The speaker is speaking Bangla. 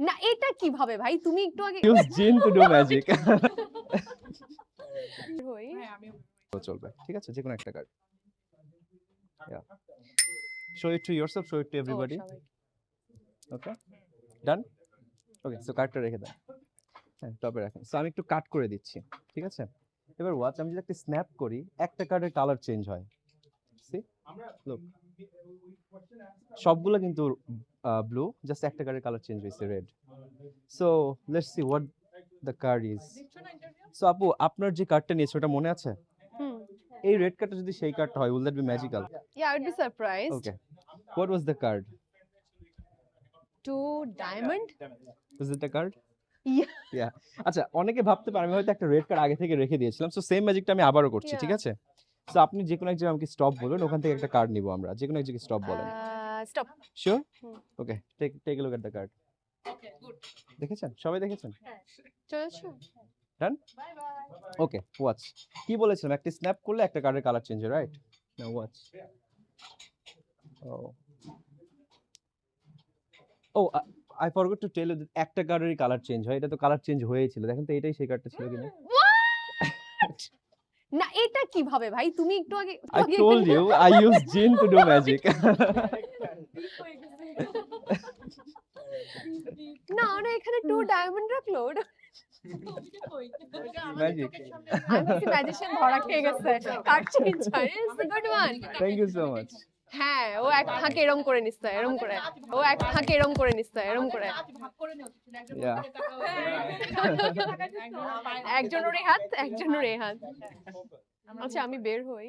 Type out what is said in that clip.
না এটা কিভাবে ভাই তুমি একটু আগে use jinn to do magic হই তো চলবে ঠিক আছে যে কোনো একটা card show it to yourself show it to everybody okay done okay so কার্ডটা রেখে দাও হ্যাঁ টপে রাখেন সো আমি একটু কাট করে দিচ্ছি ঠিক আছে এবার ওয়াচ আমি যদি একটা স্ন্যাপ করি একটা কার্ডের কালার চেঞ্জ হয় সি লুক সবগুলো কিন্তু ব্লু জাস্ট একটা কার্ডের কালার চেঞ্জ হয়েছে red so let's see what the card is so আপু আপনার যে কার্ডটা নিয়েছে ওটা মনে আছে এই রেড কার্ডটা যদি সেই কার্ডটা হয় will that be magical Yeah, I would be surprised. Okay what was the card Two diamond? Was it the card Yeah. Yeah আচ্ছা অনেকে ভাবতে পারে আমি হয়তো একটা রেড কার্ড আগে থেকে রেখে দিয়েছিলাম সো সেম ম্যাজিকটা আমি আবারও করছি ঠিক আছে সো আপনি যে কোনো এক জায়গায় আমাকে স্টপ বলুন ওখান থেকে একটা কার্ড নিব আমরা যে কোনো এক জায়গায় স্টপ বলেন Stop. Sure okay take a look at the card okay good দেখেছেন সবাই দেখেছেন চলছে done bye bye okay watch কি বলেছিলাম একটা স্ন্যাপ করলে একটা কার্ডের কালার চেঞ্জ হয় right now watch oh I forgot to tell you that একটা কার্ডেরই কালার চেঞ্জ হয় এটা তো কালার চেঞ্জ হয়েছিল দেখেন তো এটাই সেই কার্ডটা ছিল কিনা না এটা কিভাবে ভাই তুমি একটু আগে I told you I use jinn to do magic না ওরা এখানে টু ডায়মন্ড রাখলো magic আমি ম্যাজিশিয়ান ধরা খেয়ে গেছে কার্ড চেঞ্জ হয় good one thank you so much হ্যাঁ ও এক ফাঁকে এরম করে নিচ্ছে এরম করে ও এক ফাঁকে এরম করে নিচ্ছে এরম করে yeah একজনের এই হাত একজনের এই হাত আচ্ছা আমি বের হই